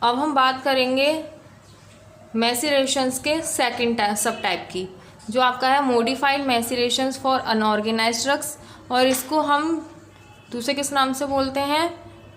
अब हम बात करेंगे मैसिरेशंस के सेकंड सब टाइप की, जो आपका है मॉडिफाइड मैसिरेशंस फॉर अनऑर्गेनाइज्ड ड्रग्स, और इसको हम दूसरे किस नाम से बोलते हैं,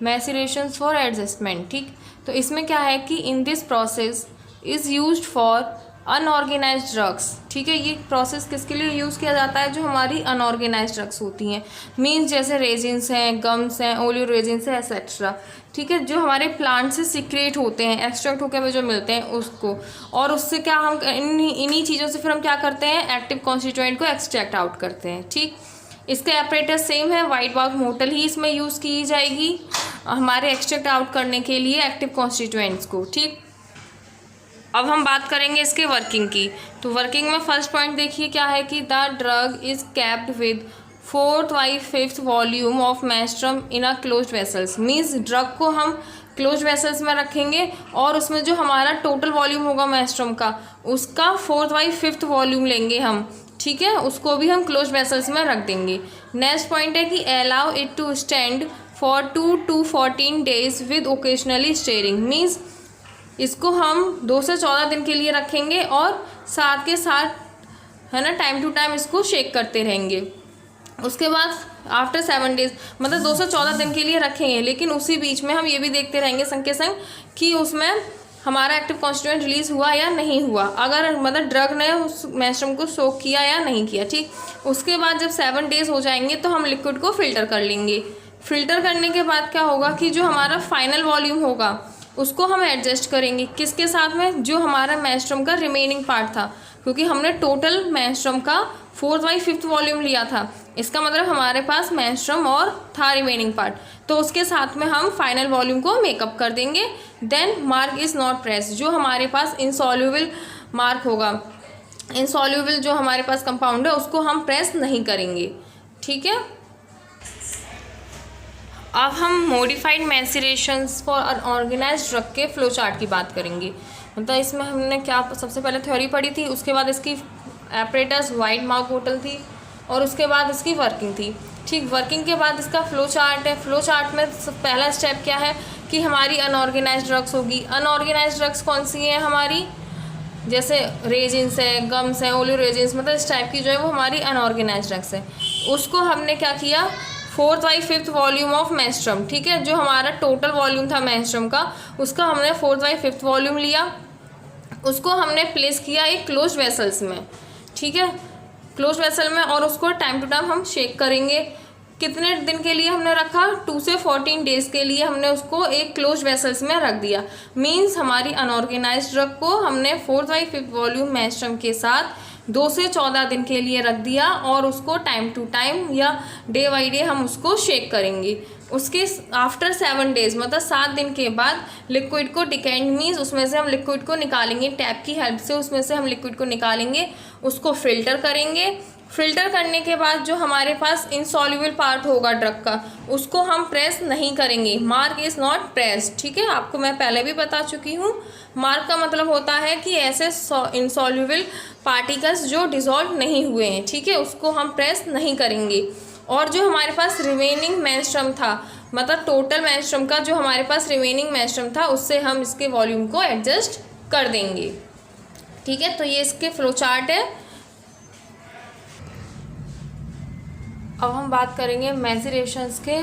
मैसिरेशंस फॉर एडजस्टमेंट। ठीक, तो इसमें क्या है कि in this process is used for unorganised drugs. ठीक है, ये प्रोसेस किसके लिए यूज़ किया जाता है, जो हमारी अनऑर्गेनाइज्ड ड्रग्स होती हैं, मीन्स जैसे रेजिन्स हैं, गम्स हैं, ओलियो रेजिन्स हैं, एक्सेट्रा। ठीक है, जो हमारे प्लांट से सीक्रेट होते हैं, एक्सट्रैक्ट होकर जो मिलते हैं उसको, और उससे क्या हम इन्हीं चीज़ों से फिर हम क्या करते हैं, एक्टिव कॉन्स्टिट्यूएंट को एक्सट्रैक्ट आउट करते हैं। ठीक, इसका एपरेटस सेम है, वाइट बाग मोटल ही इसमें यूज़ की जाएगी हमारे एक्सट्रैक्ट आउट करने के लिए एक्टिव कॉन्स्टिट्यूएंट्स को। ठीक, अब हम बात करेंगे इसके वर्किंग की। तो वर्किंग में फर्स्ट पॉइंट देखिए क्या है कि the drug is capped with 4/5 volume of menstruum in a closed vessels. Means drug को हम क्लोज वेसल्स में रखेंगे और उसमें जो हमारा टोटल वॉल्यूम होगा मेस्ट्रम का, उसका 4/5 वॉल्यूम लेंगे हम। ठीक है, उसको भी हम क्लोज वेसल्स में रख देंगे। नेक्स्ट पॉइंट है कि allow it to stand for 2 to 14 days with occasionally stirring. Means इसको हम 2 से 14 दिन के लिए रखेंगे और साथ के साथ है ना टाइम टू टाइम इसको शेक करते रहेंगे। उसके बाद आफ्टर 7 days, मतलब 2 से 14 दिन के लिए रखेंगे, लेकिन उसी बीच में हम ये भी देखते रहेंगे संग के संग कि उसमें हमारा एक्टिव कॉन्स्टिट्यूएंट रिलीज हुआ या नहीं हुआ, अगर मतलब ड्रग ने उस मेस्ट्रम को सोक किया या नहीं किया। ठीक, उसके बाद जब 7 days हो जाएंगे तो हम लिक्विड को फिल्टर कर लेंगे। फिल्टर करने के बाद क्या होगा कि जो हमारा फाइनल वॉल्यूम होगा उसको हम एडजस्ट करेंगे किसके साथ में, जो हमारा मेस्ट्रम का रिमेनिंग पार्ट था, क्योंकि हमने टोटल मेस्ट्रम का 4/5 वॉल्यूम लिया था। इसका मतलब हमारे पास मेस्ट्रम और था रिमेनिंग पार्ट, तो उसके साथ में हम फाइनल वॉल्यूम को मेकअप कर देंगे। Then marc is not press, जो हमारे पास इनसॉल्युबल मार्क होगा, इनसॉल्युबल जो हमारे पास कंपाउंड है उसको हम प्रेस नहीं करेंगे। ठीक है, अब हम मॉडिफाइड मैसिरेशंस फॉर अनऑर्गेनाइज्ड ड्रग के फ्लो चार्ट की बात करेंगे। मतलब इसमें हमने क्या सबसे पहले थ्योरी पढ़ी थी, उसके बाद इसकी एपरेटस वाइट मार्क बोतल थी, और उसके बाद इसकी वर्किंग थी। ठीक, वर्किंग के बाद इसका फ्लो चार्ट है। फ्लो चार्ट में पहला स्टेप क्या है कि हमारी अनऑर्गेनाइज्ड ड्रग्स होगी। अनऑर्गेनाइज्ड ड्रग्स कौन सी हैं हमारी, जैसे रेजिन्स है, गम्स हैं, ओलियो रेजिन्स, मतलब इस टाइप की जो है वो हमारी अनऑर्गेनाइज्ड ड्रग्स है। उसको हमने क्या किया, 4/5 वॉल्यूम ऑफ मेस्ट्रम। ठीक है, जो हमारा टोटल वॉल्यूम था मेस्ट्रम का, उसका हमने 4/5 वॉल्यूम लिया, उसको हमने प्लेस किया एक क्लोज वेसल्स में। ठीक है, क्लोज वेसल में, और उसको टाइम टू टाइम हम शेक करेंगे। कितने दिन के लिए हमने रखा, 2 से 14 डेज के लिए हमने उसको एक क्लोज वेसल्स में रख दिया। मीन्स हमारी अनऑर्गेनाइज्ड ड्रग को हमने 4/5 वॉल्यूम मेस्ट्रम के साथ 2 से 14 दिन के लिए रख दिया, और उसको टाइम टू टाइम या डे बाई डे हम उसको शेक करेंगे। उसके आफ्टर 7 days, मतलब 7 दिन के बाद लिक्विड को डिकेंट, मीन्स उसमें से हम लिक्विड को निकालेंगे, टैप की हेल्प से उसमें से हम लिक्विड को निकालेंगे, उसको फिल्टर करेंगे। फिल्टर करने के बाद जो हमारे पास इनसॉल्युबल पार्ट होगा ड्रग का, उसको हम प्रेस नहीं करेंगे। Mark is not press. ठीक है, आपको मैं पहले भी बता चुकी हूँ। मार्क का मतलब होता है कि ऐसे इनसॉल्युबल पार्टिकल्स जो डिसॉल्व नहीं हुए हैं, ठीक है, उसको हम प्रेस नहीं करेंगे। और जो हमारे पास रिमेनिंग मेस्ट्रम था, मतलब टोटल मेस्ट्रम का जो हमारे पास रिमेनिंग मेस्ट्रम था, उससे हम इसके वॉल्यूम को एडजस्ट कर देंगे। ठीक है, तो ये इसके फ्लो चार्ट है। अब हम बात करेंगे मैसिरेशंस के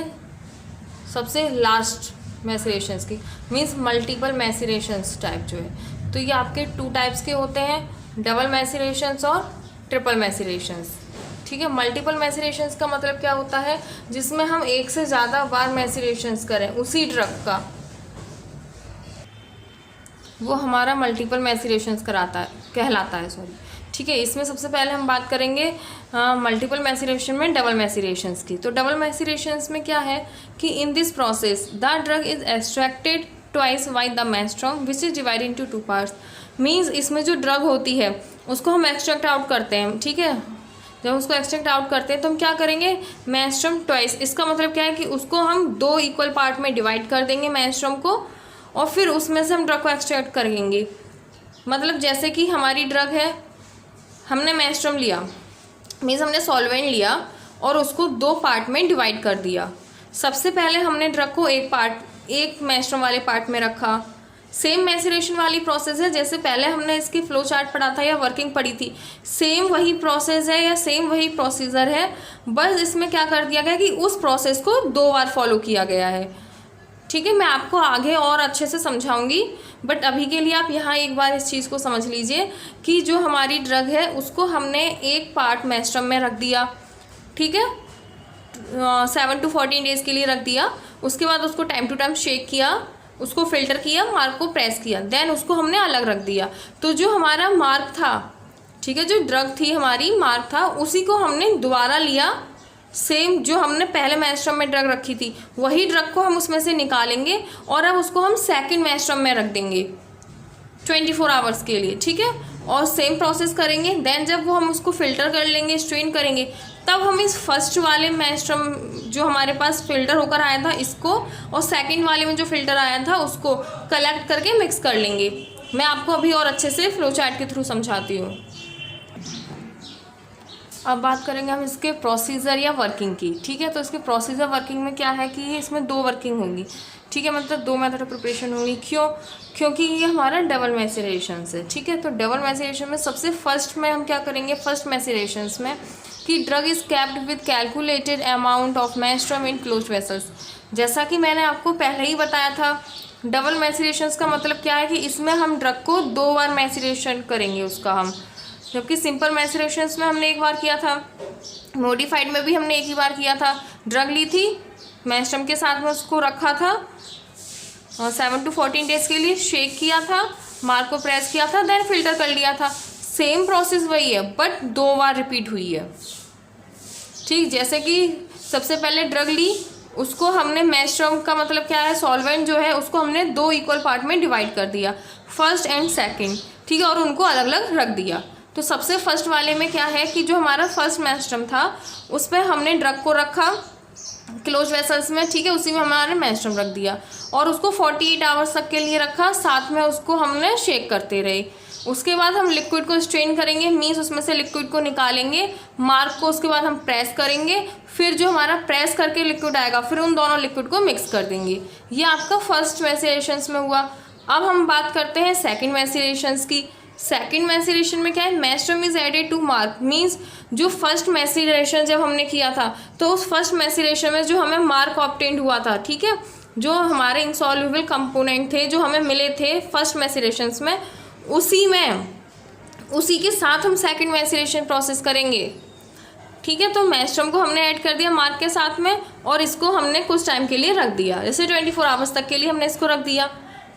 सबसे लास्ट मैसिरेशंस की, मीन्स मल्टीपल मैसिरेशंस टाइप जो है। तो ये आपके 2 टाइप्स के होते हैं, डबल मैसिरेशंस और ट्रिपल मैसिरेशंस। ठीक है, मल्टीपल मैसिरेशंस का मतलब क्या होता है, जिसमें हम एक से ज़्यादा बार मैसिरेशंस करें उसी ड्रग का, वो हमारा मल्टीपल मैसिरेशंस कहलाता है। सॉरी, ठीक है, इसमें सबसे पहले हम बात करेंगे मल्टीपल मैसिरेशन में डबल मैसिरेशंस की। तो डबल मैसिरेशंस में क्या है कि in this process the drug is extracted twice by the menstruum which is divided into 2 parts. Means इसमें जो ड्रग होती है उसको हम एक्सट्रैक्ट आउट करते हैं। ठीक है, जब उसको एक्सट्रैक्ट आउट करते हैं तो हम क्या करेंगे, मेस्ट्रम ट्वाइस, इसका मतलब क्या है कि उसको हम 2 इक्वल पार्ट में डिवाइड कर देंगे मेस्ट्रम को, और फिर उसमें से हम ड्रग को एक्सट्रैक्ट करेंगे। मतलब जैसे कि हमारी ड्रग है, हमने मेस्ट्रम लिया, मीन्स हमने सॉल्वेंट लिया और उसको 2 पार्ट में डिवाइड कर दिया। सबसे पहले हमने ड्रग को एक मेस्ट्रम वाले पार्ट में रखा, सेम मैसेरेशन वाली प्रोसेस है, जैसे पहले हमने इसकी फ्लो चार्ट पढ़ा था या वर्किंग पढ़ी थी, सेम वही प्रोसेस है या सेम वही प्रोसीजर है, बस इसमें क्या कर दिया गया कि उस प्रोसेस को 2 बार फॉलो किया गया है। ठीक है, मैं आपको आगे और अच्छे से समझाऊंगी, बट अभी के लिए आप यहाँ एक बार इस चीज़ को समझ लीजिए कि जो हमारी ड्रग है उसको हमने एक पार्ट मेस्ट्रम में रख दिया, ठीक है, 7 to 14 डेज़ के लिए रख दिया। उसके बाद उसको टाइम टू टाइम शेक किया, उसको फिल्टर किया, मार्क को प्रेस किया, देन उसको हमने अलग रख दिया। तो जो हमारा मार्क था, ठीक है, जो ड्रग थी हमारी मार्क था, उसी को हमने दोबारा लिया, सेम जो हमने पहले मेस्ट्रम में ड्रग रखी थी वही ड्रग को हम उसमें से निकालेंगे और अब उसको हम सेकंड मेस्ट्रम में रख देंगे 24 आवर्स के लिए, ठीक है, और सेम प्रोसेस करेंगे। देन जब वो हम उसको फिल्टर कर लेंगे, स्ट्रेन करेंगे, तब हम इस फर्स्ट वाले मेस्ट्रम जो हमारे पास फिल्टर होकर आया था इसको और सेकंड वाले में जो फिल्टर आया था उसको कलेक्ट करके मिक्स कर लेंगे। मैं आपको अभी और अच्छे से फ्लो चार्ट के थ्रू समझाती हूँ। अब बात करेंगे हम इसके प्रोसीजर या वर्किंग की, ठीक है। तो इसके प्रोसीजर वर्किंग में क्या है कि इसमें 2 वर्किंग होगी, ठीक है, मतलब 2 मेथड ऑफ प्रिपरेशन होगी। क्योंकि ये हमारा डबल मैसेरेशन है, ठीक है। तो डबल मैसेरेशन में सबसे फर्स्ट में हम क्या करेंगे, फर्स्ट मैसेरेशन में कि drug is capped with calculated amount of menstruum in closed vessels. जैसा कि मैंने आपको पहले ही बताया था, डबल मैसेरेशन का मतलब क्या है कि इसमें हम ड्रग को 2 बार मैसेरेशन करेंगे उसका हम, जबकि सिंपल मैसेरेशन में हमने एक बार किया था, मॉडिफाइड में भी हमने एक ही बार किया था। ड्रग ली थी, मेस्ट्रम के साथ में उसको रखा था और 7 to 14 डेज़ के लिए शेक किया था, मार्क को प्रेस किया था, देन फिल्टर कर लिया था। सेम प्रोसेस वही है बट 2 बार रिपीट हुई है, ठीक। जैसे कि सबसे पहले ड्रग ली, उसको हमने मेस्ट्रम का मतलब क्या है, सॉल्वेंट जो है उसको हमने 2 इक्वल पार्ट में डिवाइड कर दिया, फर्स्ट एंड सेकंड, ठीक है, और उनको अलग अलग रख दिया। तो सबसे फर्स्ट वाले में क्या है कि जो हमारा फर्स्ट मेस्ट्रम था उस पर हमने ड्रग को रखा क्लोज वेसल्स में, ठीक है, उसी में हमारे मेस्ट्रम रख दिया और उसको 48 आवर्स तक के लिए रखा, साथ में उसको हमने शेक करते रहे। उसके बाद हम लिक्विड को स्ट्रेन करेंगे, मीन्स उसमें से लिक्विड को निकालेंगे, मार्क को उसके बाद हम प्रेस करेंगे, फिर जो हमारा प्रेस करके लिक्विड आएगा फिर उन दोनों लिक्विड को मिक्स कर देंगे। ये आपका फर्स्ट मैसेरेशंस में हुआ। अब हम बात करते हैं सेकंड मैसेरेशंस की। सेकंड मैसेरेशन में क्या है, menstruum is added to mark, means जो फर्स्ट मैसेरेशन जब हमने किया था तो उस फर्स्ट मैसेरेशन में जो हमें मार्क ऑब्टेन्ड हुआ था, ठीक है, जो हमारे इंसॉल्युबल कंपोनेंट थे जो हमें मिले थे फर्स्ट मैसेरेशंस में, उसी के साथ हम सेकंड मैसेरेशन प्रोसेस करेंगे, ठीक है। तो मेस्ट्रम को हमने ऐड कर दिया मार्क के साथ में और इसको हमने कुछ टाइम के लिए रख दिया, जैसे 24 आवर्स तक के लिए हमने इसको रख दिया।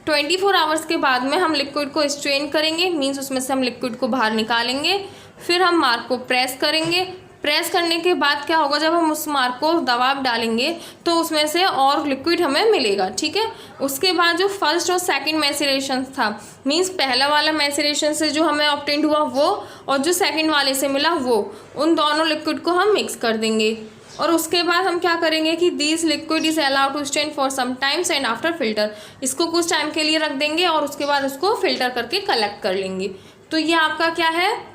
24 आवर्स के बाद में हम लिक्विड को स्ट्रेन करेंगे, मीन्स उसमें से हम लिक्विड को बाहर निकालेंगे, फिर हम मार्क को प्रेस करेंगे। प्रेस करने के बाद क्या होगा, जब हम उस मार्क को दबाव डालेंगे तो उसमें से और लिक्विड हमें मिलेगा, ठीक है। उसके बाद जो फर्स्ट और सेकंड मैसेरेशन था, मीन्स पहला वाला मैसेरेशन से जो हमें ऑब्टेन्ड हुआ वो और जो सेकंड वाले से मिला वो, उन दोनों लिक्विड को हम मिक्स कर देंगे और उसके बाद हम क्या करेंगे कि this liquid is allowed to stand for some times and after filter, इसको कुछ टाइम के लिए रख देंगे और उसके बाद उसको फिल्टर करके कलेक्ट कर लेंगे। तो ये आपका क्या है,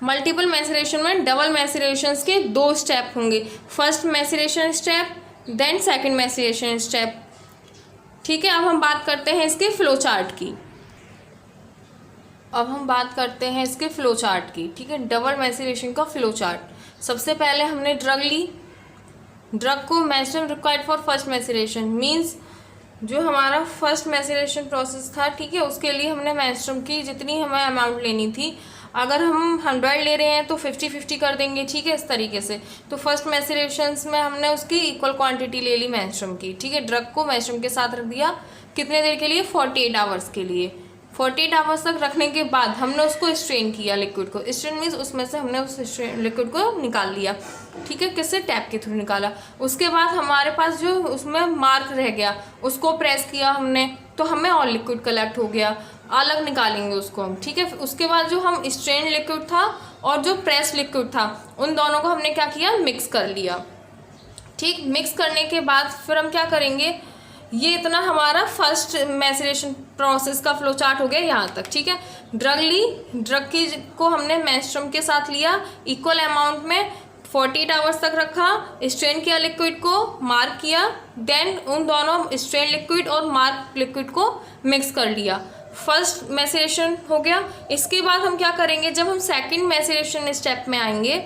मल्टीपल मैसेरेशन में डबल मैसेरेशंस के 2 स्टेप होंगे, first maceration step then second maceration step, ठीक है। अब हम बात करते हैं इसके फ्लो चार्ट की। ठीक है, डबल मैसेरेशन का फ्लो चार्ट। सबसे पहले हमने ड्रग ली, ड्रग को menstruum required for first maceration, means जो हमारा फर्स्ट मैसेरेशन प्रोसेस था, ठीक है, उसके लिए हमने मेस्ट्रम की जितनी हमें अमाउंट लेनी थी, अगर हम 100 ले रहे हैं तो 50-50 कर देंगे, ठीक है, इस तरीके से। तो फर्स्ट मैसेरेशंस में हमने उसकी इक्वल क्वांटिटी ले ली मेस्ट्रम की, ठीक है, ड्रग को मेस्ट्रम के साथ रख दिया, कितने देर के लिए, 48 आवर्स के लिए। 48 आवर्स तक रखने के बाद हमने उसको स्ट्रेन किया, लिक्विड को स्ट्रेन मीन्स उसमें से हमने उस लिक्विड को निकाल लिया, ठीक है, किससे, टैप के थ्रू निकाला। उसके बाद हमारे पास जो उसमें मार्क रह गया उसको प्रेस किया हमने, तो हमें और लिक्विड कलेक्ट हो गया, अलग निकालेंगे उसको हम, ठीक है। उसके बाद जो हम स्ट्रेन लिक्विड था और जो प्रेस लिक्विड था उन दोनों को हमने क्या किया, मिक्स कर लिया, ठीक। मिक्स करने के बाद फिर हम क्या करेंगे, ये इतना हमारा फर्स्ट मैसेरेशन प्रोसेस का फ्लो चार्ट हो गया यहाँ तक, ठीक है। ड्रग ली, ड्रग की को हमने मेस्ट्रम के साथ लिया इक्वल अमाउंट में, 48 आवर्स तक रखा, स्ट्रेन किया लिक्विड को, मार्क किया, देन उन दोनों स्ट्रेन लिक्विड और मार्क लिक्विड को मिक्स कर लिया। फर्स्ट मैसेरेशन हो गया। इसके बाद हम क्या करेंगे, जब हम सेकंड मैसेरेशन स्टेप में आएंगे,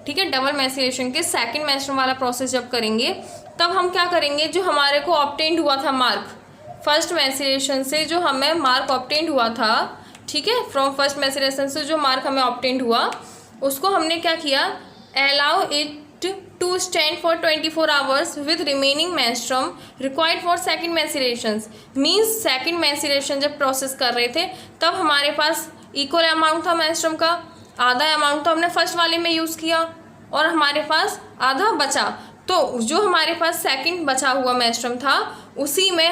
ठीक है, डबल मैसेरेशन के सेकंड मैसेरेशन वाला प्रोसेस जब करेंगे, तब हम क्या करेंगे, जो हमारे को ऑब्टेन्ड हुआ था मार्क फर्स्ट मैसेरेशन से, जो हमें मार्क ऑब्टेन्ड हुआ था, ठीक है, फ्रॉम फर्स्ट मैसेरेशन से जो मार्क हमें ऑब्टेन्ड हुआ, उसको हमने क्या किया, allow it to stand for 24 hours with remaining menstruum required for second maceration. Means second maceration जब प्रोसेस कर रहे थे तब हमारे पास इक्वल अमाउंट था मेंस्ट्रुम का, आधा अमाउंट तो हमने फर्स्ट वाले में यूज़ किया और हमारे पास आधा बचा। तो जो हमारे पास सेकंड बचा हुआ मेंस्ट्रुम था उसी में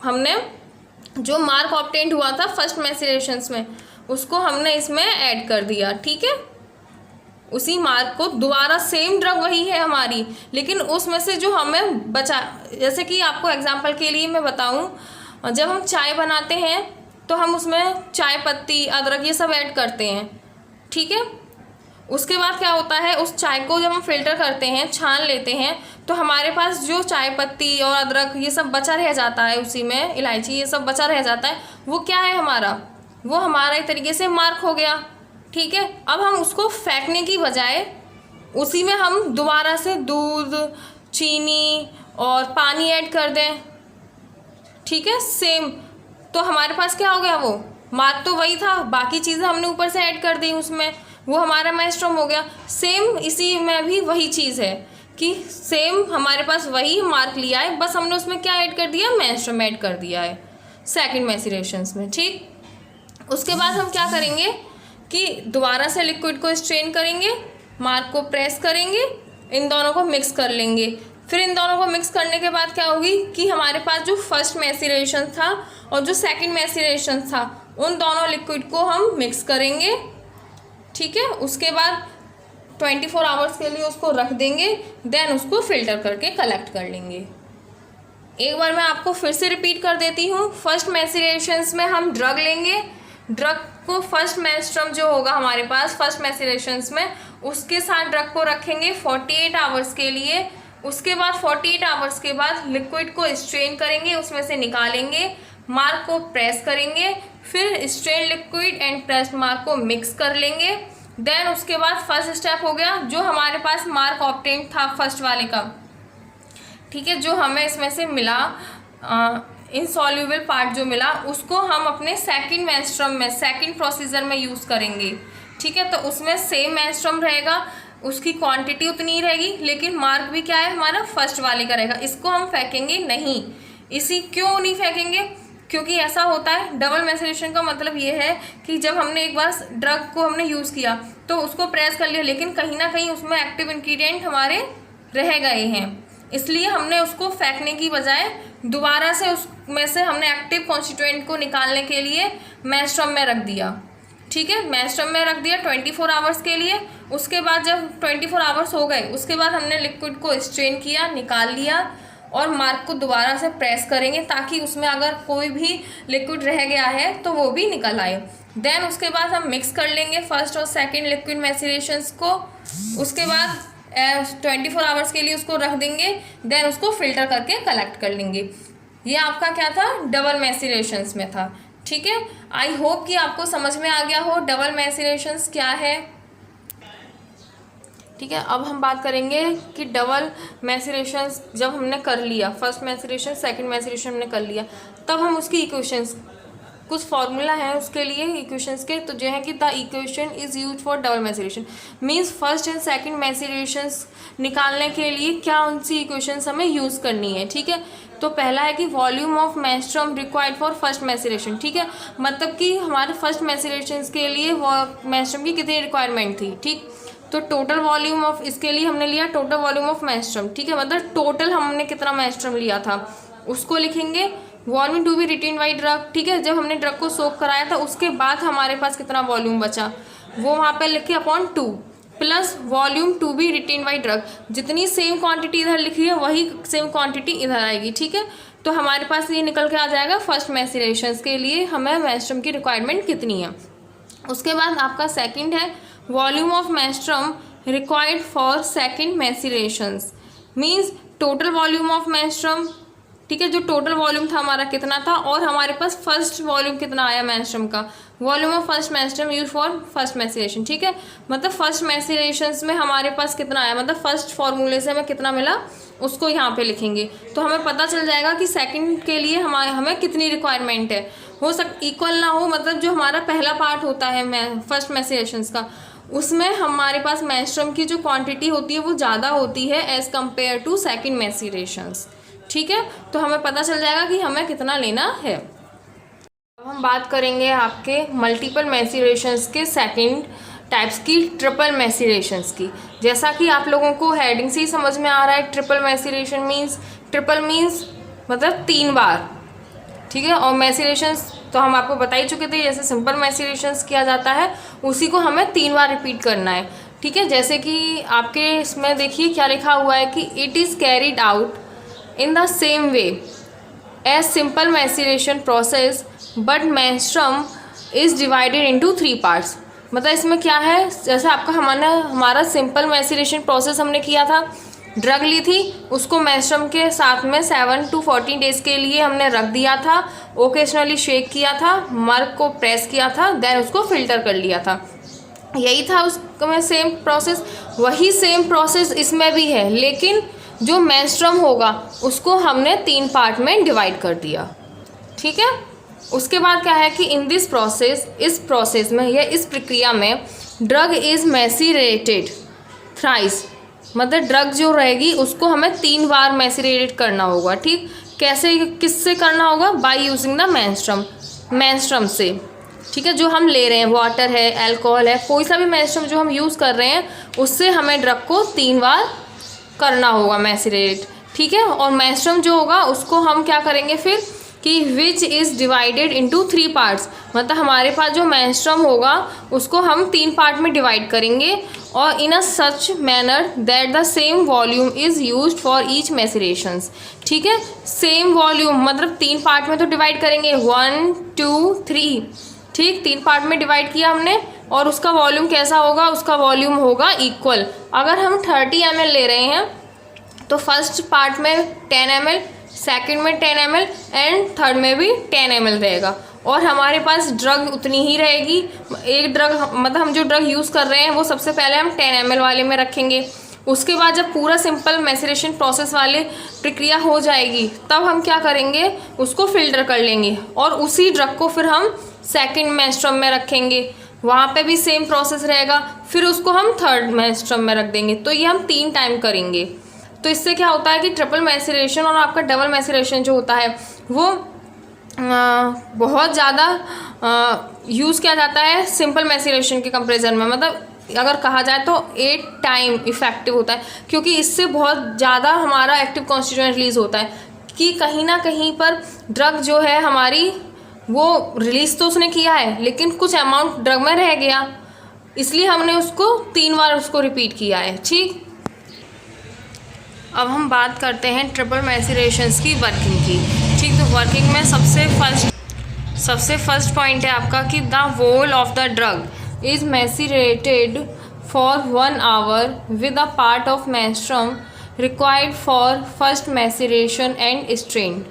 हमने जो मार्क ऑब्टेन्ड हुआ था फर्स्ट मैसेरेशंस में, उसको हमने इसमें ऐड कर दिया, ठीक है। उसी मार्क को दोबारा सेम ड्रग वही है हमारी, लेकिन उसमें से जो हमें बचा, जैसे कि आपको एग्जांपल के लिए मैं बताऊं, जब हम चाय बनाते हैं तो हम उसमें चाय पत्ती, अदरक ये सब ऐड करते हैं, ठीक है। उसके बाद क्या होता है, उस चाय को जब हम फिल्टर करते हैं, छान लेते हैं, तो हमारे पास जो चाय पत्ती और अदरक ये सब बचा रह जाता है, उसी में इलायची ये सब बचा रह जाता है, वो क्या है हमारा, वो हमारा एक तरीके से मार्क हो गया, ठीक है। अब हम उसको फेंकने की बजाय उसी में हम दोबारा से दूध, चीनी और पानी ऐड कर दें, ठीक है, सेम, तो हमारे पास क्या हो गया, वो मार्क तो वही था, बाकी चीज़ें हमने ऊपर से ऐड कर दी उसमें, वो हमारा मेंस्ट्रुम हो गया। सेम इसी में भी वही चीज़ है कि सेम हमारे पास वही मार्क लिया है, बस हमने उसमें क्या ऐड कर दिया, मेंस्ट्रुम ऐड कर दिया है सेकंड मैसेरेशंस में, ठीक। उसके बाद हम क्या करेंगे कि दोबारा से लिक्विड को स्ट्रेन करेंगे, मार्क को प्रेस करेंगे, इन दोनों को मिक्स कर लेंगे। फिर इन दोनों को मिक्स करने के बाद क्या होगी कि हमारे पास जो फर्स्ट मैसेरेशन था और जो सेकंड मैसेरेशन था, उन दोनों लिक्विड को हम मिक्स करेंगे, ठीक है। उसके बाद 24 आवर्स के लिए उसको रख देंगे, देन उसको फिल्टर करके कलेक्ट कर लेंगे। एक बार मैं आपको फिर से रिपीट कर देती हूँ। फर्स्ट मैसेरेशंस में हम ड्रग लेंगे, ड्रग को फर्स्ट मेंस्ट्रुम जो होगा हमारे पास फर्स्ट मैसेरेशंस में, उसके साथ ड्रग को रखेंगे 48 आवर्स के लिए। उसके बाद 48 आवर्स के बाद लिक्विड को स्ट्रेन करेंगे, उसमें से निकालेंगे, मार्क को प्रेस करेंगे, फिर strain liquid and pressed mark को मिक्स कर लेंगे। देन उसके बाद फर्स्ट स्टेप हो गया, जो हमारे पास मार्क ऑब्टेन था फर्स्ट वाले का, ठीक है, जो हमें इसमें से मिला इनसॉल्यूबल पार्ट जो मिला, उसको हम अपने सेकंड मेंस्ट्रुम में सेकंड प्रोसीजर में यूज़ करेंगे, ठीक है। तो उसमें सेम मेंस्ट्रुम रहेगा, उसकी क्वांटिटी उतनी ही रहेगी, लेकिन मार्क भी क्या है हमारा फर्स्ट वाले का रहेगा। इसको हम फेंकेंगे नहीं। क्यों नहीं फेंकेंगे, क्योंकि ऐसा होता है, डबल मैसेरेशन का मतलब ये है कि जब हमने एक बार ड्रग को हमने यूज़ किया तो उसको प्रेस कर लिया, लेकिन कहीं ना कहीं उसमें एक्टिव इंग्रेडिएंट हमारे रह गए हैं, इसलिए हमने उसको फेंकने की बजाय दोबारा से उसमें से हमने एक्टिव कॉन्स्टिट्यूएंट को निकालने के लिए मेंस्ट्रुम में रख दिया, ठीक है। मेंस्ट्रुम में रख दिया 24 आवर्स के लिए। उसके बाद जब 24 आवर्स हो गए, उसके बाद हमने लिक्विड को स्ट्रेन किया, निकाल लिया और मार्क को दोबारा से प्रेस करेंगे ताकि उसमें अगर कोई भी लिक्विड रह गया है तो वो भी निकल आए। देन उसके बाद हम मिक्स कर लेंगे फर्स्ट और सेकंड लिक्विड मैसेरेशंस को। उसके बाद 24 आवर्स के लिए उसको रख देंगे, देन उसको फिल्टर करके कलेक्ट कर लेंगे। ये आपका क्या था, डबल मैसेरेशंस में था, ठीक है। आई होप कि आपको समझ में आ गया हो डबल मैसेरेशंस क्या है, ठीक है। अब हम बात करेंगे कि डबल मैसेरेशंस जब हमने कर लिया, फर्स्ट मैसेरेशन सेकंड मैसेरेशन हमने कर लिया, तब हम उसकी इक्वेशंस, कुछ फार्मूला है उसके लिए इक्वेशंस के, तो जो है कि the equation is use for double maceration, means first and second macerations निकालने के लिए क्या उनसी इक्वेशंस हमें यूज़ करनी है, ठीक है। तो पहला है कि volume of menstruum required for first maceration, ठीक है, मतलब कि हमारे फर्स्ट मैसेरेशंस के लिए मेंस्ट्रुम की कितनी रिक्वायरमेंट थी, ठीक। तो टोटल वॉल्यूम ऑफ, इसके लिए हमने लिया टोटल वॉल्यूम ऑफ मेंस्ट्रुम, ठीक है, मतलब टोटल हमने कितना मेंस्ट्रुम लिया था उसको लिखेंगे। Volume to be retain by drug, ठीक है, जब हमने ड्रग को सोक कराया था उसके बाद हमारे पास कितना वॉल्यूम बचा वो वहाँ पे लिखे upon 2, plus volume to be retain by drug, जितनी सेम क्वांटिटी इधर लिखी है वही सेम क्वांटिटी इधर आएगी, ठीक है। तो हमारे पास ये निकल के आ जाएगा फर्स्ट मैसेरेशंस के लिए हमें मेंस्ट्रुम की रिक्वायरमेंट कितनी है। उसके बाद आपका सेकंड है volume of menstruum required for second macerations means total volume of menstruum, ठीक है, जो टोटल वॉल्यूम था हमारा कितना था, और हमारे पास फर्स्ट वॉल्यूम कितना आया मेंस्ट्रुम का, volume of first menstruum use for first maceration, ठीक है, मतलब फर्स्ट मैसिरेशंस में हमारे पास कितना आया, मतलब फर्स्ट फॉर्मूले से हमें कितना मिला उसको यहाँ पे लिखेंगे, तो हमें पता चल जाएगा कि सेकंड के लिए हमें कितनी रिक्वायरमेंट है। हो इक्वल ना हो, मतलब जो हमारा पहला पार्ट होता है फर्स्ट मैसिरेशंस का, उसमें हमारे पास मेंस्ट्रुम की जो क्वांटिटी होती है वो ज़्यादा होती है एज़ कम्पेयर टू सेकंड मैसिरेशंस, ठीक है, तो हमें पता चल जाएगा कि हमें कितना लेना है। अब हम बात करेंगे आपके मल्टीपल मैसिरेशंस के सेकंड टाइप्स की, ट्रिपल मैसिरेशंस की। जैसा कि आप लोगों को हेडिंग से ही समझ में आ रहा है, ट्रिपल मैसिरेशन मीन्स, ट्रिपल मीन्स मतलब 3 बार, ठीक है, और मैसिरेशंस तो हम आपको बता ही चुके थे, जैसे सिंपल मैसिरेशंस किया जाता है उसी को हमें 3 बार रिपीट करना है, ठीक है। जैसे कि आपके इसमें देखिए क्या लिखा हुआ है कि it is carried out in the same way as simple maceration process but menstruum is divided into 3 parts. मतलब इसमें क्या है, जैसे आपका हमारा सिंपल मैसिरेशन प्रोसेस हमने किया था, ड्रग ली थी, उसको मेंस्ट्रुम के साथ में 7 to 14 डेज़ के लिए हमने रख दिया था, ओकेजनली शेक किया था, मर्क को प्रेस किया था, देन उसको फिल्टर कर लिया था, यही था उसमें सेम प्रोसेस। वही सेम प्रोसेस इसमें भी है, लेकिन जो मेंस्ट्रुम होगा उसको हमने 3 पार्ट में डिवाइड कर दिया, ठीक है। उसके बाद क्या है कि इन दिस प्रोसेस, इस प्रोसेस में या इस प्रक्रिया में ड्रग इज़ मैसिरेटेड थ्राइस, मतलब ड्रग जो रहेगी उसको हमें 3 बार मैसिरेट करना होगा, ठीक। कैसे, किससे करना होगा, बाय यूजिंग द मेंस्ट्रुम से, ठीक है, जो हम ले रहे हैं, वाटर है, अल्कोहल है, कोई सा भी मेंस्ट्रुम जो हम यूज़ कर रहे हैं उससे हमें ड्रग को 3 बार करना होगा मैसिरेट, ठीक है। और मेंस्ट्रुम जो होगा उसको हम क्या करेंगे फिर कि which is divided into 3 parts, मतलब हमारे पास जो मेंस्ट्रुम होगा उसको हम 3 पार्ट में डिवाइड करेंगे, और in a such manner that the same volume is used for each macerations, ठीक है। सेम वॉल्यूम मतलब 3 पार्ट में तो डिवाइड करेंगे, 1 2 3, ठीक, 3 पार्ट में डिवाइड किया हमने, और उसका वॉल्यूम कैसा होगा, उसका वॉल्यूम होगा इक्वल। अगर हम 30 ml ले रहे हैं तो फर्स्ट पार्ट में 10 ml, सेकंड में 10 ml एंड थर्ड में भी 10 ml रहेगा, और हमारे पास ड्रग उतनी ही रहेगी। एक ड्रग मतलब हम जो ड्रग यूज़ कर रहे हैं वो सबसे पहले हम 10 ml वाले में रखेंगे, उसके बाद जब पूरा सिंपल मैसिरेशन प्रोसेस वाले प्रक्रिया हो जाएगी तब हम क्या करेंगे, उसको फिल्टर कर लेंगे, और उसी ड्रग को फिर हम सेकंड मेंस्ट्रुम में रखेंगे, वहाँ पे भी सेम प्रोसेस रहेगा, फिर उसको हम थर्ड मेंस्ट्रुम में रख देंगे, तो ये हम 3 टाइम करेंगे। तो इससे क्या होता है कि ट्रिपल मैसिरेशन और आपका डबल मैसिरेशन जो होता है वो बहुत ज़्यादा यूज़ किया जाता है सिंपल मैसिरेशन के कंपेरिजन में, मतलब अगर कहा जाए तो 8 टाइम इफ़ेक्टिव होता है, क्योंकि इससे बहुत ज़्यादा हमारा एक्टिव कॉन्स्टिट्यूएंट रिलीज़ होता है कि कहीं ना कहीं पर ड्रग जो है हमारी वो रिलीज़ तो उसने किया है लेकिन कुछ अमाउंट ड्रग में रह गया, इसलिए हमने उसको 3 बार उसको रिपीट किया है, ठीक। अब हम बात करते हैं ट्रिपल मैसिरेशंस की वर्किंग की, ठीक। तो वर्किंग में सबसे फर्स्ट पॉइंट है आपका कि the whole of the drug is macerated for 1 hour with a part of menstruum required for first maceration and strain.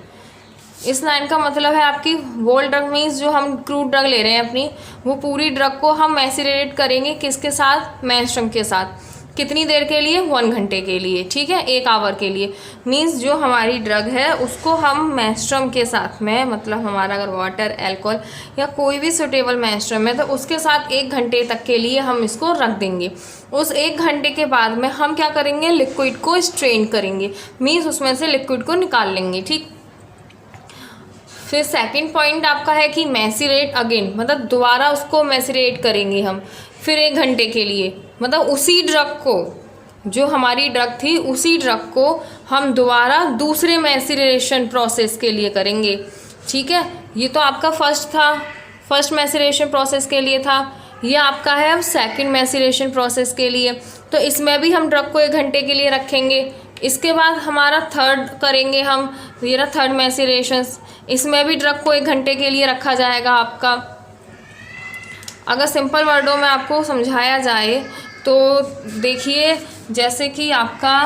इस लाइन का मतलब है आपकी वोल ड्रग मीन्स जो हम क्रूड ड्रग ले रहे हैं अपनी, वो पूरी ड्रग को हम मैसिरेट करेंगे किसके साथ, मेंस्ट्रुम के साथ। कितनी देर के लिए, 1 घंटे के लिए, ठीक है, 1 आवर के लिए। मीन्स जो हमारी ड्रग है उसको हम मेंस्ट्रुम के साथ में, मतलब हमारा अगर वाटर, अल्कोहल या कोई भी सुटेबल मेंस्ट्रुम है तो उसके साथ 1 घंटे तक के लिए हम इसको रख देंगे। उस 1 घंटे के बाद में हम क्या करेंगे, लिक्विड को स्ट्रेन करेंगे, मीन्स उसमें से लिक्विड को निकाल लेंगे, ठीक। फिर सेकंड पॉइंट आपका है कि मैसिरेट अगेन, मतलब दोबारा उसको मैसिरेट करेंगे हम फिर 1 घंटे के लिए, मतलब उसी ड्रग को, जो हमारी ड्रग थी उसी ड्रग को हम दोबारा दूसरे मैसिरेशन प्रोसेस के लिए करेंगे, ठीक है। ये तो आपका फर्स्ट मैसिरेशन प्रोसेस के लिए था, ये आपका है अब सेकंड मैसिरेशन प्रोसेस के लिए। तो इसमें भी हम ड्रग को 1 घंटे के लिए रखेंगे, इसके बाद हमारा थर्ड करेंगे हम, ये रहा थर्ड मैसिरेशन, इसमें भी ड्रग को 1 घंटे के लिए रखा जाएगा आपका। अगर सिंपल वर्डों में आपको समझाया जाए तो देखिए जैसे कि आपका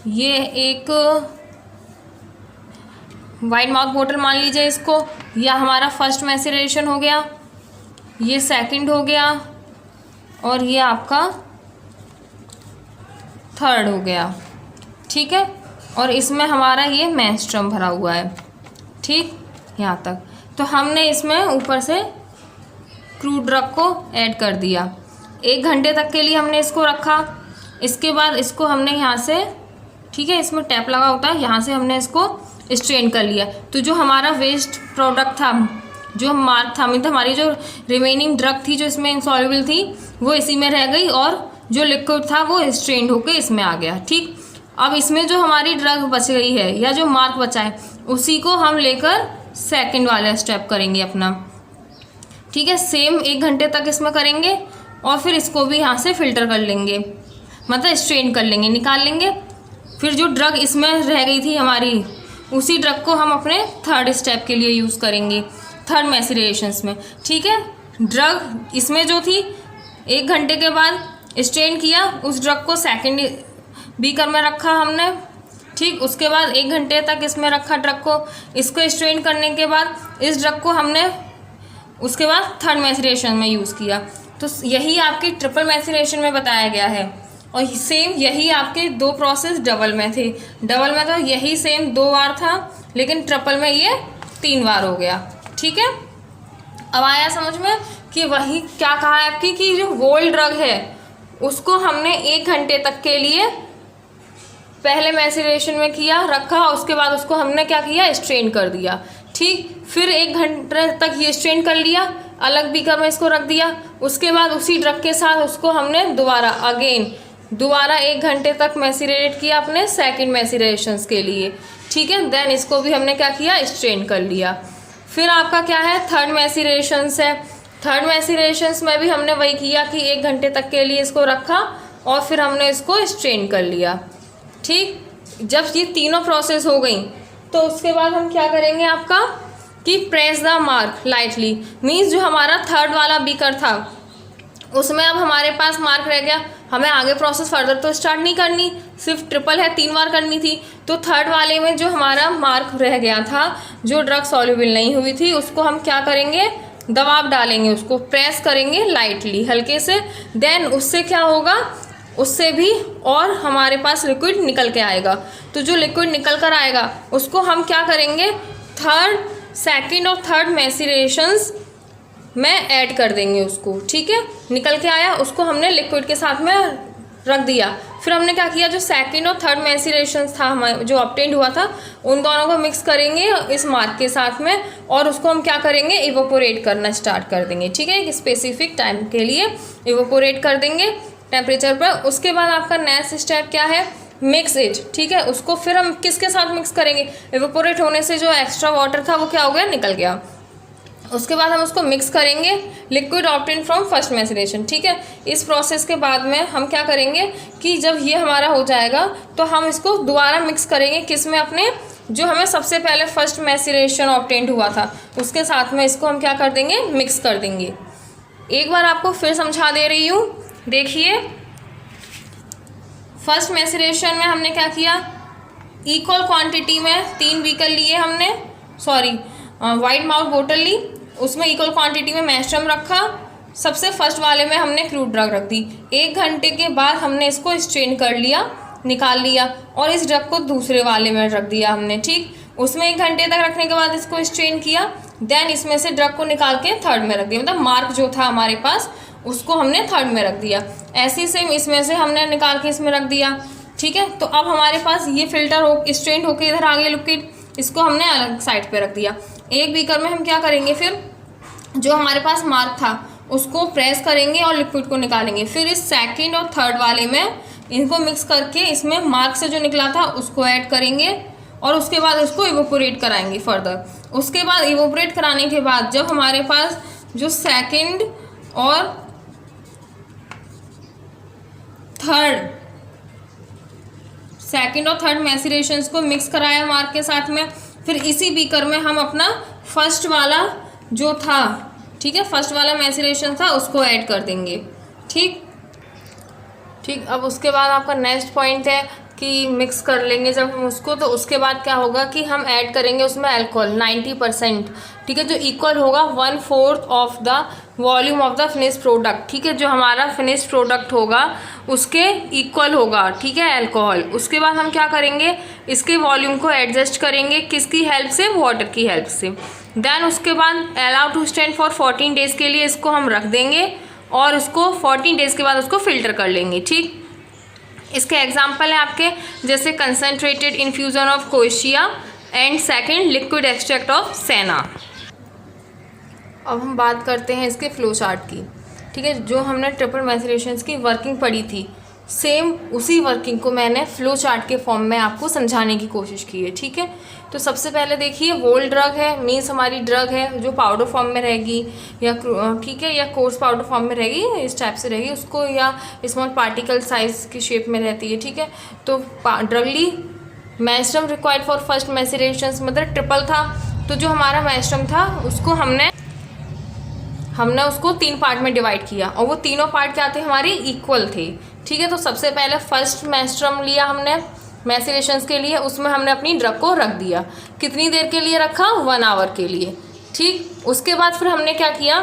ये एक वाइट माउथ बोतल मान लीजिए इसको, यह हमारा फर्स्ट मैसेरेशन हो गया, ये सेकंड हो गया और ये आपका थर्ड हो गया, ठीक है। और इसमें हमारा ये मेंस्ट्रुम भरा हुआ है, ठीक, यहाँ तक। तो हमने इसमें ऊपर से क्रूड ड्रग को ऐड कर दिया। 1 घंटे तक के लिए हमने इसको रखा। इसके बाद इसको हमने यहाँ से, ठीक है, इसमें टैप लगा होता है, यहाँ से हमने इसको स्ट्रेन कर लिया। तो जो हमारा वेस्ट प्रोडक्ट था, जो मार्क था, मतलब हमारी जो रिमेनिंग ड्रग थी जो इसमें इंसॉल्युबल थी, वो इसी में रह गई और जो लिक्विड था वो स्ट्रेन होकर इसमें आ गया, ठीक। अब इसमें जो हमारी ड्रग बच गई है या जो मार्क बचा है, उसी को हम लेकर सेकंड वाला स्टेप करेंगे अपना, ठीक है। सेम 1 घंटे तक इसमें करेंगे और फिर इसको भी यहाँ से फिल्टर कर लेंगे, मतलब स्ट्रेन कर लेंगे, निकाल लेंगे। फिर जो ड्रग इसमें रह गई थी हमारी, उसी ड्रग को हम अपने थर्ड स्टेप के लिए यूज़ करेंगे, थर्ड मैसेरेशंस में, ठीक है। ड्रग इसमें जो थी 1 घंटे के बाद स्ट्रेन किया, उस ड्रग को सेकंड बीकर में रखा हमने, ठीक। उसके बाद 1 घंटे तक इसमें रखा ड्रग को, इसको स्ट्रेन करने के बाद इस ड्रग को हमने उसके बाद थर्ड मैसेरेशन में यूज़ किया। तो यही आपकी ट्रिपल मैसेरेशन में बताया गया है। और सेम यही आपके 2 प्रोसेस डबल में थे। डबल में तो यही सेम 2 बार था, लेकिन ट्रिपल में ये 3 बार हो गया, ठीक है। अब आया समझ में कि वही क्या कहा है आपकी कि जो गोल्ड ड्रग है उसको हमने 1 घंटे तक के लिए पहले मैसेरेशन में किया, रखा, उसके बाद उसको हमने क्या किया, स्ट्रेन कर दिया, ठीक। फिर 1 घंटे तक ये स्ट्रेन कर लिया, अलग बीकर में इसको रख दिया। उसके बाद उसी ड्रग के साथ उसको हमने दोबारा 1 घंटे तक मैसेरेट किया अपने सेकंड मैसेरेशंस के लिए, ठीक है। देन इसको भी हमने क्या किया, स्ट्रेन कर लिया। फिर आपका क्या है, थर्ड मैसेरेशंस है। थर्ड मैसेरेशंस में भी हमने वही किया कि 1 घंटे तक के लिए इसको रखा और फिर हमने इसको स्ट्रेन कर लिया, ठीक। जब ये तीनों प्रोसेस हो गई तो उसके बाद हम क्या करेंगे आपका कि press the mark lightly, means जो हमारा थर्ड वाला बीकर था उसमें अब हमारे पास मार्क रह गया, हमें आगे प्रोसेस फर्दर तो स्टार्ट नहीं करनी, सिर्फ ट्रिपल है, 3 बार करनी थी। तो थर्ड वाले में जो हमारा मार्क रह गया था, जो ड्रग सॉल्युबल नहीं हुई थी, उसको हम क्या करेंगे, दबाव डालेंगे, उसको प्रेस करेंगे लाइटली, हल्के से। देन उससे क्या होगा, उससे भी और हमारे पास लिक्विड निकल के आएगा। तो जो लिक्विड निकल कर आएगा उसको हम क्या करेंगे, सेकंड और थर्ड मैसेरेशंस में ऐड कर देंगे उसको, ठीक है। निकल के आया, उसको हमने लिक्विड के साथ में रख दिया। फिर हमने क्या किया, जो सेकंड और थर्ड मैसेरेशंस था हमारा जो ऑब्टेन्ड हुआ था, उन दोनों को मिक्स करेंगे इस मार्क के साथ में और उसको हम क्या करेंगे, इवोपोरेट करना स्टार्ट कर देंगे, ठीक है। एक स्पेसिफिक टाइम के लिए इवोपोरेट कर देंगे टेम्परेचर पर। उसके बाद आपका नेक्स्ट स्टेप क्या है, मिक्स इट, ठीक है। उसको फिर हम किसके साथ मिक्स करेंगे, इवेपोरेट होने से जो एक्स्ट्रा वाटर था वो क्या हो गया, निकल गया। उसके बाद हम उसको मिक्स करेंगे liquid obtain from first maceration, ठीक है। इस प्रोसेस के बाद में हम क्या करेंगे कि जब ये हमारा हो जाएगा तो हम इसको दोबारा मिक्स करेंगे किस में, अपने जो हमें सबसे पहले फर्स्ट मैसेरेशन ऑब्टेन्ड हुआ था उसके साथ में इसको हम क्या कर देंगे, मिक्स कर देंगे। एक बार आपको फिर समझा दे रही हूँ, देखिए। फर्स्ट मैसेरेशन में हमने क्या किया, इक्वल क्वांटिटी में 3 बीकर लिए हमने, वाइट माउथ बोतल ली, उसमें इक्वल क्वांटिटी में मेंस्ट्रुम रखा, सबसे फर्स्ट वाले में हमने क्रूड ड्रग रख दी। 1 घंटे के बाद हमने इसको स्ट्रेन कर लिया, निकाल लिया और इस ड्रग को दूसरे वाले में रख दिया हमने, ठीक। उसमें 1 घंटे तक रखने के बाद इसको स्ट्रेन किया, देन इसमें से ड्रग को निकाल के थर्ड में रख दिया, मतलब मार्क जो था हमारे पास उसको हमने थर्ड में रख दिया। ऐसे सेम इसमें से हमने निकाल के इसमें रख दिया, ठीक है। तो अब हमारे पास ये फिल्टर हो स्ट्रेन होके इधर आ गया लिक्विड, इसको हमने अलग साइड पे रख दिया। एक बीकर में हम क्या करेंगे, फिर जो हमारे पास मार्क था उसको प्रेस करेंगे और लिक्विड को निकालेंगे। फिर इस सेकंड और थर्ड वाले में इनको मिक्स करके इसमें मार्क से जो निकला था उसको ऐड करेंगे और उसके बाद उसको इवोपोरेट कराएंगे फर्दर। उसके बाद इवोपोरेट कराने के बाद जब हमारे पास जो सेकंड और थर्ड मैसेरेशंस को मिक्स कराया मार्क के साथ में, फिर इसी बीकर में हम अपना फर्स्ट वाला जो था, ठीक है, फर्स्ट वाला मैसेरेशन था उसको ऐड कर देंगे, ठीक। ठीक, अब उसके बाद आपका नेक्स्ट पॉइंट है कि मिक्स कर लेंगे जब हम उसको, तो उसके बाद क्या होगा कि हम ऐड करेंगे उसमें अल्कोहल 90%, ठीक है, जो इक्वल होगा 1/4 of the volume of the finish product, ठीक है, जो हमारा फिनिश प्रोडक्ट होगा उसके इक्वल होगा, ठीक है, अल्कोहल। उसके बाद हम क्या करेंगे, इसके वॉल्यूम को एडजस्ट करेंगे, किसकी हेल्प से, वाटर की हेल्प से। देन उसके बाद allow to stand for 14 days के लिए इसको हम रख देंगे और उसको 14 डेज़ के बाद उसको फिल्टर कर लेंगे, ठीक। इसके एग्जाम्पल है आपके जैसे concentrated infusion of quassia and second liquid extract of senna. अब हम बात करते हैं इसके फ्लो चार्ट की, ठीक है। जो हमने ट्रिपल मैसेरेशंस की वर्किंग पढ़ी थी, सेम उसी वर्किंग को मैंने फ्लो चार्ट के फॉर्म में आपको समझाने की कोशिश की है, ठीक है। तो सबसे पहले देखिए, होल ड्रग है, मीन्स हमारी ड्रग है जो पाउडर फॉर्म में रहेगी या ठीक है, या कोर्स पाउडर फॉर्म में रहेगी, इस टाइप से रहेगी उसको, या स्मॉल पार्टिकल साइज की शेप में रहती है, ठीक है। तो ड्रगली मैस्ट्रम रिक्वायर्ड फॉर फर्स्ट मैसेरेशंस, मतलब ट्रिपल था, तो जो हमारा मैस्ट्रम था उसको हमने उसको 3 पार्ट में डिवाइड किया और वो तीनों पार्ट क्या थे, हमारे इक्वल थे, ठीक है। तो सबसे पहले फर्स्ट मैस्ट्रम लिया हमने मैसेरेशंस के लिए, उसमें हमने अपनी ड्रग को रख दिया, कितनी देर के लिए रखा, 1 आवर के लिए, ठीक। उसके बाद फिर हमने क्या किया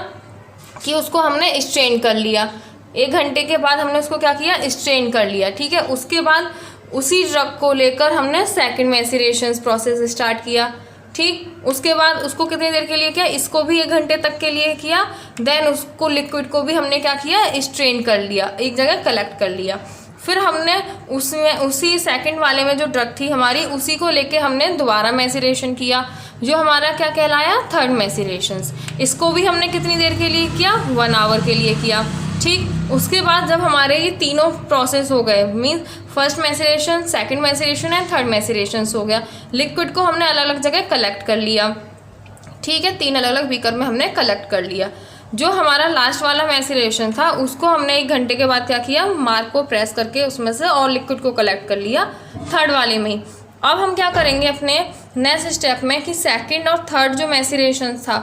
कि उसको हमने स्ट्रेन कर लिया, 1 घंटे के बाद हमने उसको क्या किया, स्ट्रेन कर लिया, ठीक है। उसके बाद उसी ड्रग को लेकर हमने सेकेंड मैसेरेशंस प्रोसेस स्टार्ट किया, ठीक। उसके बाद उसको कितनी देर के लिए किया, इसको भी 1 घंटे तक के लिए किया। देन उसको लिक्विड को भी हमने क्या किया, स्ट्रेन कर लिया, एक जगह कलेक्ट कर लिया। फिर हमने उसमें उसी सेकंड वाले में जो ड्रग थी हमारी, उसी को लेके हमने दोबारा मैसेरेशन किया, जो हमारा क्या कहलाया, थर्ड मैसेरेशंस। इसको भी हमने कितनी देर के लिए किया, 1 आवर के लिए किया, ठीक। उसके बाद जब हमारे ये तीनों प्रोसेस हो गए, means first maceration, second maceration and third maceration हो गया, लिक्विड को हमने अलग अलग जगह कलेक्ट कर लिया, ठीक है, 3 अलग अलग बीकर में हमने कलेक्ट कर लिया। जो हमारा लास्ट वाला मैसेरेशन था उसको हमने 1 घंटे के बाद क्या किया, मार्क को प्रेस करके उसमें से और लिक्विड को कलेक्ट कर लिया थर्ड वाले में ही। अब हम क्या करेंगे अपने नेक्स्ट स्टेप में कि सेकंड और थर्ड जो मैसेरेशन था,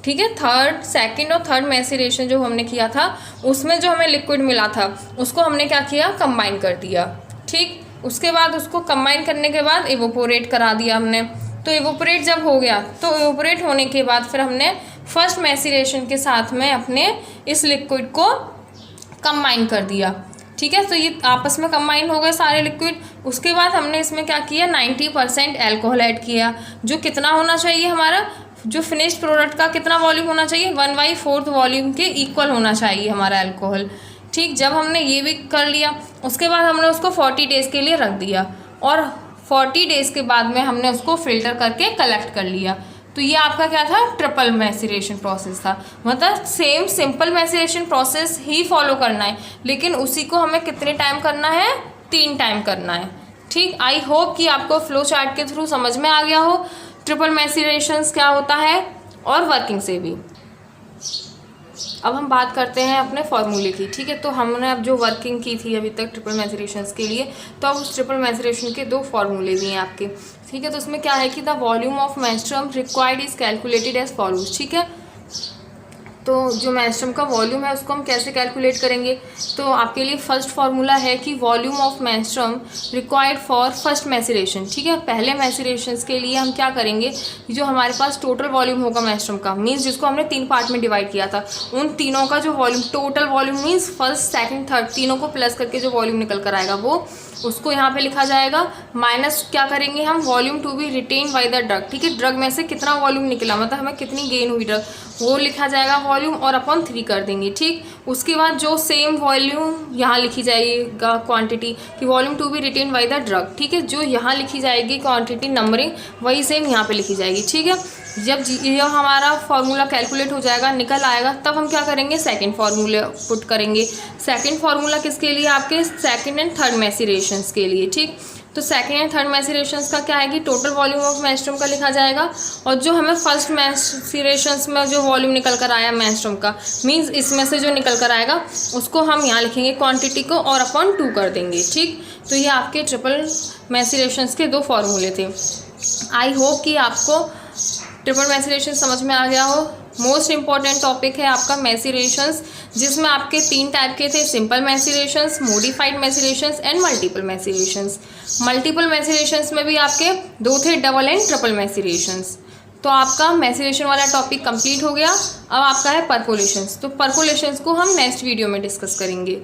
ठीक है, सेकंड और थर्ड मैसेरेशन जो हमने किया था उसमें जो हमें लिक्विड मिला था उसको हमने क्या किया, कंबाइन कर दिया, ठीक। उसके बाद उसको कंबाइन करने के बाद इवोपोरेट करा दिया हमने। तो इवोपोरेट जब हो गया, तो इवोपोरेट होने के बाद फिर हमने फर्स्ट मैसेरेशन के साथ में अपने इस लिक्विड को कंबाइन कर दिया, ठीक है। तो ये आपस में कंबाइन हो गए सारे लिक्विड। उसके बाद हमने इसमें क्या किया, 90% अल्कोहल ऐड किया, जो कितना होना चाहिए, हमारा जो फिनिश्ड प्रोडक्ट का कितना वॉल्यूम होना चाहिए, 1/4 वॉल्यूम के इक्वल होना चाहिए हमारा अल्कोहल, ठीक। जब हमने ये भी कर लिया, उसके बाद हमने उसको 40 डेज़ के लिए रख दिया और 40 डेज़ के बाद में हमने उसको फिल्टर करके कलेक्ट कर लिया। तो ये आपका क्या था, ट्रिपल मैसेरेशन प्रोसेस था, मतलब सेम सिंपल मैसेरेशन प्रोसेस ही फॉलो करना है, लेकिन उसी को हमें कितने टाइम करना है, 3 टाइम करना है, ठीक। आई होप कि आपको फ्लो चार्ट के थ्रू समझ में आ गया हो ट्रिपल मैसेरेशंस क्या होता है और वर्किंग से भी। अब हम बात करते हैं अपने फॉर्मूले की, ठीक है। तो हमने अब जो वर्किंग की थी अभी तक ट्रिपल मैसेरेशंस के लिए, तो अब उस ट्रिपल मैसेरेशन के 2 फॉर्मूले भी हैं आपके, ठीक है। तो उसमें क्या है कि the volume of menstruum required is calculated as follows, ठीक है। तो जो मेस्ट्रम का वॉल्यूम है उसको हम कैसे कैलकुलेट करेंगे, तो आपके लिए फर्स्ट फार्मूला है कि volume of menstruum required for first maceration, ठीक है। पहले मैसेरेशंस के लिए हम क्या करेंगे, जो हमारे पास टोटल वॉल्यूम होगा मेस्ट्रम का, मीन्स जिसको हमने 3 पार्ट में डिवाइड किया था, उन तीनों का जो volume, total volume means first second third तीनों को प्लस करके जो वॉल्यूम निकल कर आएगा वो उसको यहाँ पे लिखा जाएगा, माइनस क्या करेंगे हम, volume to be retain by the drug, ठीक है। ड्रग में से कितना वॉल्यूम निकला, मतलब हमें कितनी गेन हुई ड्रग, वो लिखा जाएगा वॉल्यूम और अपॉन 3 कर देंगे, ठीक। उसके बाद जो सेम वॉल्यूम यहाँ लिखी जाएगा क्वांटिटी कि volume to be retain by the drug, ठीक है। जो यहाँ लिखी जाएगी क्वांटिटी नंबरिंग वही सेम यहाँ पे लिखी जाएगी, ठीक है। जब यह हमारा फार्मूला कैलकुलेट हो जाएगा, निकल आएगा, तब हम क्या करेंगे, सेकंड फार्मूला पुट करेंगे। सेकंड फार्मूला किसके लिए, आपके सेकंड एंड थर्ड मैसेरेशंस के लिए, ठीक। तो सेकंड एंड थर्ड मैसेरेशंस का क्या है कि टोटल वॉल्यूम ऑफ मेस्ट्रम का लिखा जाएगा, और जो हमें फर्स्ट मैसेरेशंस में जो वॉल्यूम निकल कर आया मेस्ट्रम का, मीन्स इसमें से जो निकल कर आएगा उसको हम यहाँ लिखेंगे क्वांटिटी को और अपॉन 2 कर देंगे, ठीक। तो ये आपके ट्रिपल मैसेरेशंस के 2 फार्मूले थे। आई होप कि आपको ट्रिपल मैसेरेशन समझ में आ गया हो। मोस्ट इंपॉर्टेंट टॉपिक है आपका मैसेरेशंस, जिसमें आपके 3 टाइप के थे, simple macerations, modified macerations and multiple macerations. Multiple macerations में भी आपके 2 थे, डबल एंड ट्रिपल मैसेरेशंस। तो आपका मैसेरेशन वाला टॉपिक कंप्लीट हो गया। अब आपका है परकोलेशंस। तो परकोलेशंस को हम नेक्स्ट वीडियो में डिस्कस करेंगे।